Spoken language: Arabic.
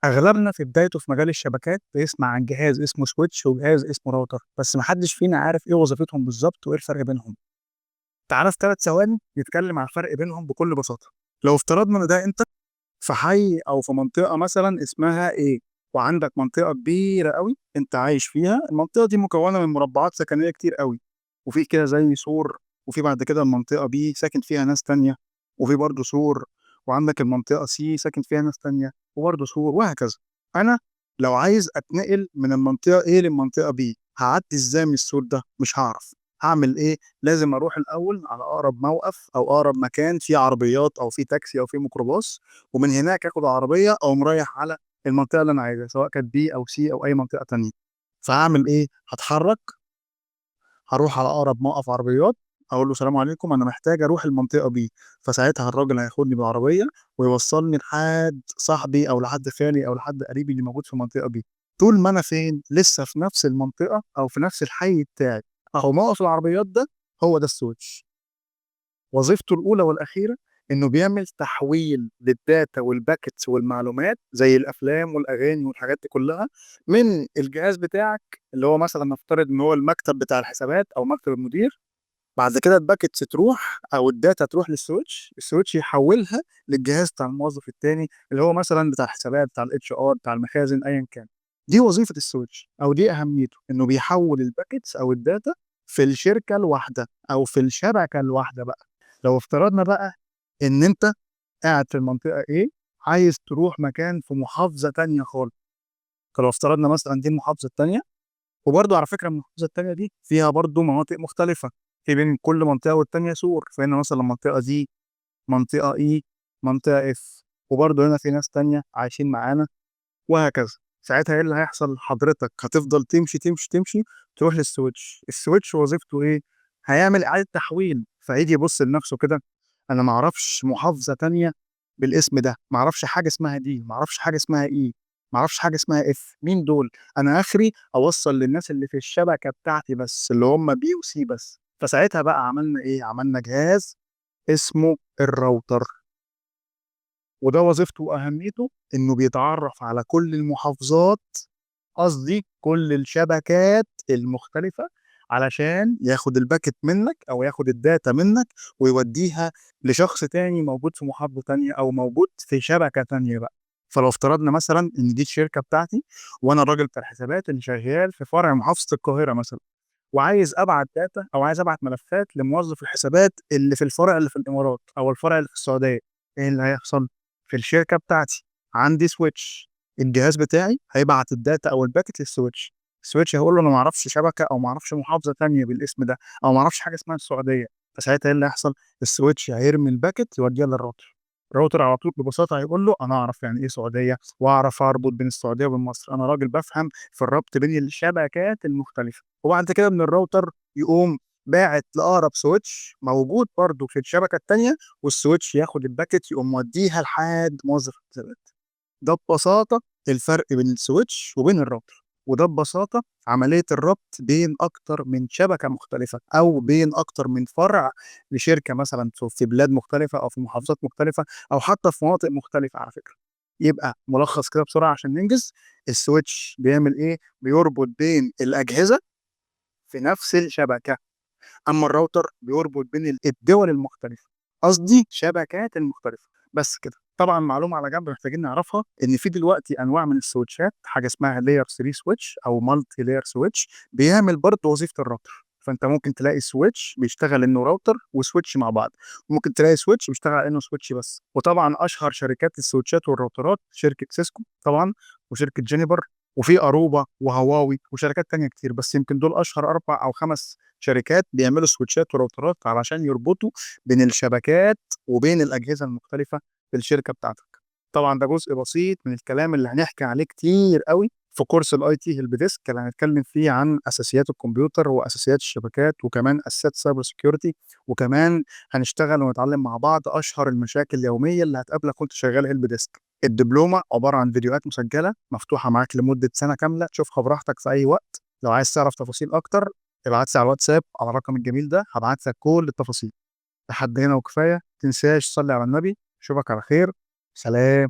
أغلبنا في بدايته في مجال الشبكات بيسمع عن جهاز اسمه سويتش وجهاز اسمه راوتر، بس محدش فينا عارف إيه وظيفتهم بالظبط وإيه الفرق بينهم. تعالى في 3 ثواني نتكلم عن الفرق بينهم بكل بساطة. لو افترضنا إن ده أنت في حي أو في منطقة مثلا اسمها إيه، وعندك منطقة كبيرة قوي أنت عايش فيها. المنطقة دي مكونة من مربعات سكنية كتير قوي، وفي كده زي سور، وفي بعد كده المنطقة بي ساكن فيها ناس تانية، وفي برضه سور، وعندك المنطقة سي ساكن فيها ناس تانية وبرضه سور، وهكذا. أنا لو عايز أتنقل من المنطقة A للمنطقة B، هعدي إزاي من السور ده؟ مش هعرف. هعمل إيه؟ لازم أروح الأول على أقرب موقف أو أقرب مكان فيه عربيات أو فيه تاكسي أو فيه ميكروباص، ومن هناك آخد عربية أو مريح على المنطقة اللي أنا عايزها، سواء كانت B أو C أو أي منطقة تانية. فهعمل إيه؟ هتحرك، هروح على اقرب موقف عربيات، اقول له سلام عليكم انا محتاج اروح المنطقه بي. فساعتها الراجل هياخدني بالعربيه ويوصلني لحد صاحبي او لحد خالي او لحد قريبي اللي موجود في المنطقه بي. طول ما انا فين لسه في نفس المنطقه او في نفس الحي بتاعي، اهو موقف العربيات ده هو ده السويتش. وظيفته الاولى والاخيره انه بيعمل تحويل للداتا والباكتس والمعلومات زي الافلام والاغاني والحاجات دي كلها من الجهاز بتاعك، اللي هو مثلا نفترض ان هو المكتب بتاع الحسابات او مكتب المدير. بعد كده الباكتس تروح او الداتا تروح للسويتش، السويتش يحولها للجهاز بتاع الموظف التاني اللي هو مثلا بتاع الحسابات، بتاع الاتش ار، بتاع المخازن، ايا كان. دي وظيفة السويتش او دي اهميته، انه بيحول الباكتس او الداتا في الشركة الواحدة او في الشبكة الواحدة بقى. لو افترضنا بقى ان انت قاعد في المنطقة ايه، عايز تروح مكان في محافظة تانية خالص. فلو افترضنا مثلا دي المحافظة التانية، وبرضه على فكرة المحافظة التانية دي فيها برضه مناطق مختلفة، في بين كل منطقة والتانية سور. فهنا مثلا المنطقة دي منطقة إي، منطقة إف، وبرضه هنا في ناس تانية عايشين معانا، وهكذا. ساعتها إيه اللي هيحصل؟ حضرتك هتفضل تمشي تمشي تمشي تروح للسويتش. السويتش وظيفته إيه؟ هيعمل إعادة تحويل، فهيجي يبص لنفسه كده: أنا معرفش محافظة تانية بالاسم ده، معرفش حاجة اسمها دي، معرفش حاجة اسمها إي، معرفش حاجة اسمها إف. مين دول؟ أنا آخري أوصل للناس اللي في الشبكة بتاعتي بس، اللي هم بي وسي بس. فساعتها بقى عملنا إيه؟ عملنا جهاز اسمه الراوتر. وده وظيفته واهميته انه بيتعرف على كل المحافظات، قصدي كل الشبكات المختلفة، علشان ياخد الباكت منك او ياخد الداتا منك ويوديها لشخص تاني موجود في محافظة تانية او موجود في شبكة تانية بقى. فلو افترضنا مثلا ان دي الشركة بتاعتي، وانا الراجل بتاع الحسابات اللي شغال في فرع محافظة القاهرة مثلا، وعايز ابعت داتا او عايز ابعت ملفات لموظف الحسابات اللي في الفرع اللي في الامارات او الفرع اللي في السعوديه، ايه اللي هيحصل؟ في الشركه بتاعتي عندي سويتش، الجهاز بتاعي هيبعت الداتا او الباكت للسويتش. السويتش هيقول له انا ما اعرفش شبكه او ما اعرفش محافظه تانية بالاسم ده، او ما اعرفش حاجه اسمها السعوديه. فساعتها ايه اللي هيحصل؟ السويتش هيرمي الباكت يوديها للراوتر. الراوتر على طول ببساطه هيقول له انا اعرف يعني ايه سعوديه، واعرف اربط بين السعوديه وبين مصر، انا راجل بفهم في الربط بين الشبكات المختلفه. وبعد كده من الراوتر يقوم باعت لأقرب سويتش موجود برضه في الشبكة التانية، والسويتش ياخد الباكت يقوم موديها لحد موظف الحسابات. ده ببساطة الفرق بين السويتش وبين الراوتر. وده ببساطة عملية الربط بين أكتر من شبكة مختلفة أو بين أكتر من فرع لشركة مثلا في بلاد مختلفة أو في محافظات مختلفة أو حتى في مناطق مختلفة على فكرة. يبقى ملخص كده بسرعة عشان ننجز: السويتش بيعمل إيه؟ بيربط بين الأجهزة في نفس الشبكة. اما الراوتر بيربط بين الدول المختلفه، قصدي شبكات المختلفه. بس كده. طبعا معلومه على جنب محتاجين نعرفها، ان في دلوقتي انواع من السويتشات، حاجه اسمها لاير 3 سويتش او مالتي لاير سويتش، بيعمل برضه وظيفه الراوتر. فانت ممكن تلاقي سويتش بيشتغل انه راوتر وسويتش مع بعض، وممكن تلاقي سويتش بيشتغل انه سويتش بس. وطبعا اشهر شركات السويتشات والراوترات شركه سيسكو طبعا، وشركه جينيبر، وفي اروبا وهواوي وشركات تانية كتير، بس يمكن دول اشهر 4 او 5 شركات بيعملوا سويتشات وراوترات علشان يربطوا بين الشبكات وبين الأجهزة المختلفة في الشركة بتاعتك. طبعا ده جزء بسيط من الكلام اللي هنحكي عليه كتير قوي في كورس الاي تي هيلب ديسك، اللي هنتكلم فيه عن اساسيات الكمبيوتر واساسيات الشبكات وكمان اساسيات السايبر سيكيورتي. وكمان هنشتغل ونتعلم مع بعض اشهر المشاكل اليوميه اللي هتقابلك وانت شغال هيلب ديسك. الدبلومه عباره عن فيديوهات مسجله مفتوحه معاك لمده سنه كامله، تشوفها براحتك في اي وقت. لو عايز تعرف تفاصيل اكتر ابعت لي على الواتساب على الرقم الجميل ده، هبعت لك كل التفاصيل. لحد هنا وكفايه، تنساش تصلي على النبي. اشوفك على خير. سلام.